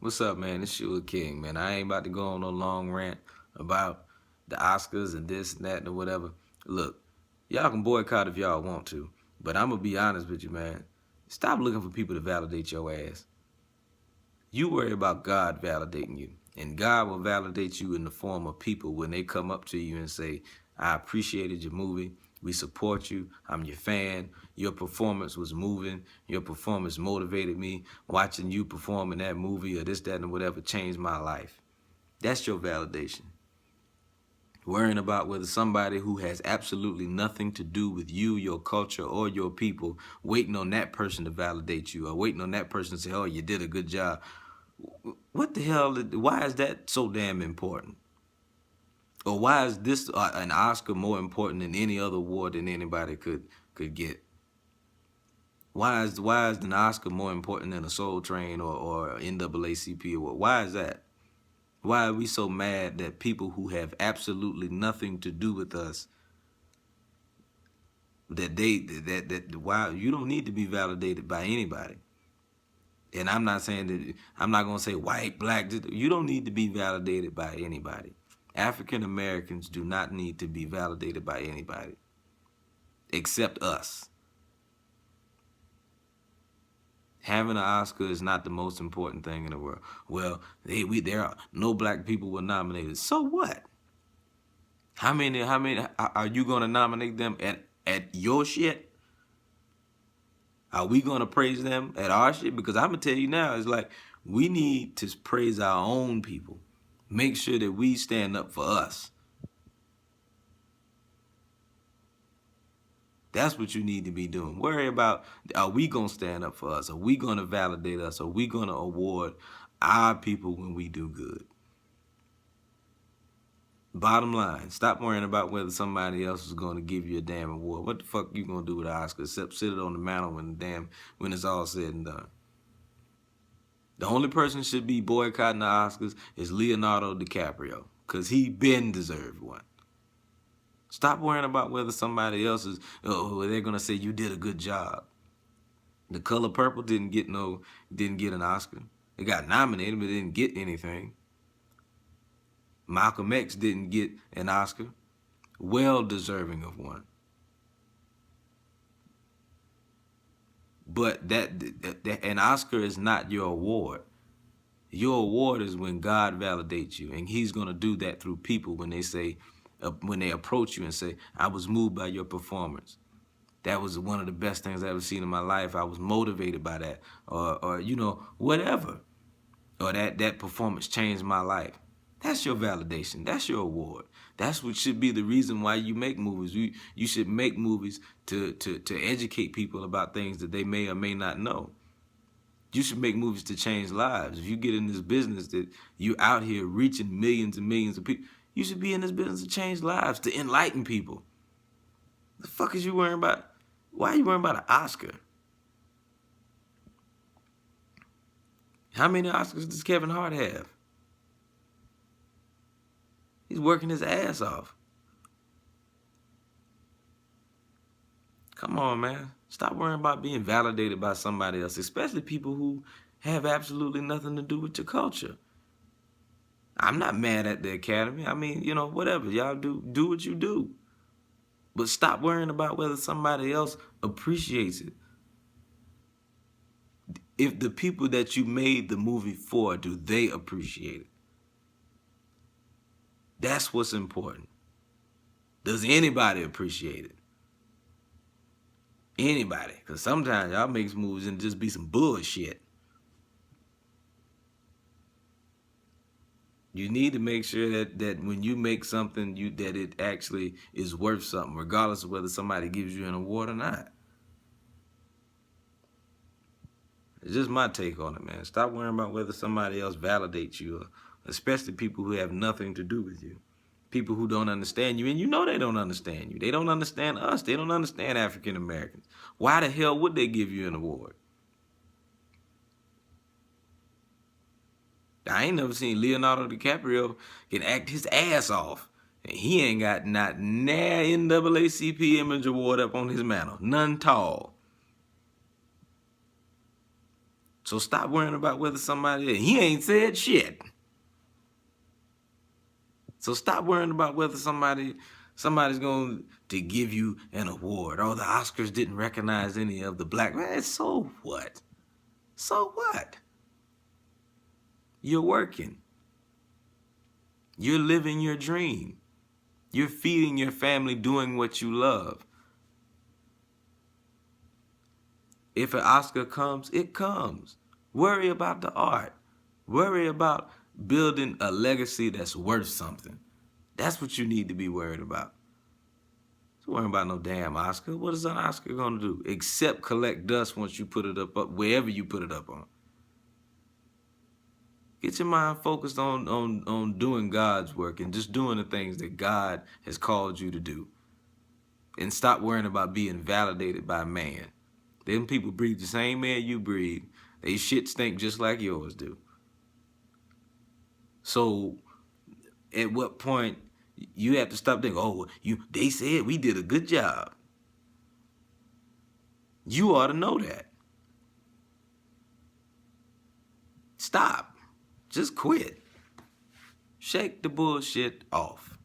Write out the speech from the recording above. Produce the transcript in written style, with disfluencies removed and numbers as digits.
What's up, man? It's Shuler King, man. I ain't about to go on no long rant about the Oscars and this and that and whatever. Look, y'all can boycott if y'all want to, but I'm gonna be honest with you, man. Stop looking for people to validate your ass. You worry about God validating you, and God will validate you in the form of people when they come up to you and say, I appreciated your movie. We support you. I'm your fan. Your performance was moving. Your performance motivated me. Watching you perform in that movie or this, that, and whatever changed my life. That's your validation. Worrying about whether somebody who has absolutely nothing to do with you, your culture, or your people, waiting on that person to validate you or waiting on that person to say, oh, you did a good job. What the hell? Why is that so damn important? Or why is this an Oscar more important than any other award that anybody could get? Why is an Oscar more important than a Soul Train or NAACP award? Why is that? Why are we so mad that people who have absolutely nothing to do with us that why you don't need to be validated by anybody? And I'm not saying that I'm not gonna say white, black. You don't need to be validated by anybody. African Americans do not need to be validated by anybody except us. Having an Oscar is not the most important thing in the world. Well, there are no black people were nominated. So what? How many are you gonna nominate them at your shit? Are we gonna praise them at our shit? Because I'm gonna tell you now, it's like we need to praise our own people. Make sure that we stand up for us. That's what you need to be doing. Worry about, are we going to stand up for us? Are we going to validate us? Are we going to award our people when we do good? Bottom line, stop worrying about whether somebody else is going to give you a damn award. What the fuck you going to do with the Oscar except sit it on the mantle when it's all said and done? The only person should be boycotting the Oscars is Leonardo DiCaprio because he been deserved one. Stop worrying about whether somebody else is, they're going to say you did a good job. The Color Purple didn't get an Oscar. It got nominated, but it didn't get anything. Malcolm X didn't get an Oscar. Well deserving of one. But an Oscar is not your award. Your award is when God validates you, and He's gonna do that through people when they approach you and say, "I was moved by your performance. That was one of the best things I ever seen in my life. I was motivated by that, or whatever, or that performance changed my life." That's your validation. That's your award. That's what should be the reason why you make movies. You should make movies to educate people about things that they may or may not know. You should make movies to change lives. If you get in this business that you out here reaching millions and millions of people, you should be in this business to change lives, to enlighten people. The fuck is you worrying about? Why are you worrying about an Oscar? How many Oscars does Kevin Hart have? He's working his ass off. Come on, man. Stop worrying about being validated by somebody else, especially people who have absolutely nothing to do with your culture. I'm not mad at the Academy. I mean, whatever. Y'all do what you do. But stop worrying about whether somebody else appreciates it. If the people that you made the movie for, do they appreciate it? That's what's important. Does anybody appreciate it? Anybody. Because sometimes y'all make movies and just be some bullshit. You need to make sure that when you make something, that it actually is worth something, regardless of whether somebody gives you an award or not. It's just my take on it, man. Stop worrying about whether somebody else validates you, especially people who have nothing to do with you. People who don't understand you, and they don't understand you. They don't understand us. They don't understand African Americans. Why the hell would they give you an award? I ain't never seen Leonardo DiCaprio can act his ass off, and he ain't got not NAACP Image Award up on his mantle. None tall. So stop worrying about whether he ain't said shit. So stop worrying about whether somebody's going to give you an award. Oh, the Oscars didn't recognize any of the black men. So what? So what? You're working. You're living your dream. You're feeding your family, doing what you love. If an Oscar comes, it comes. Worry about the art. Worry about building a legacy that's worth something. That's what you need to be worried about. Don't worry about no damn Oscar. What is an Oscar gonna do? Except collect dust once you put it up wherever you put it up on. Get your mind focused on doing God's work and just doing the things that God has called you to do. And stop worrying about being validated by man. Them people breathe the same air you breathe. They shit stink just like yours do. So at what point you have to stop thinking, oh, they said we did a good job. You ought to know that. Stop. Just quit. Shake the bullshit off.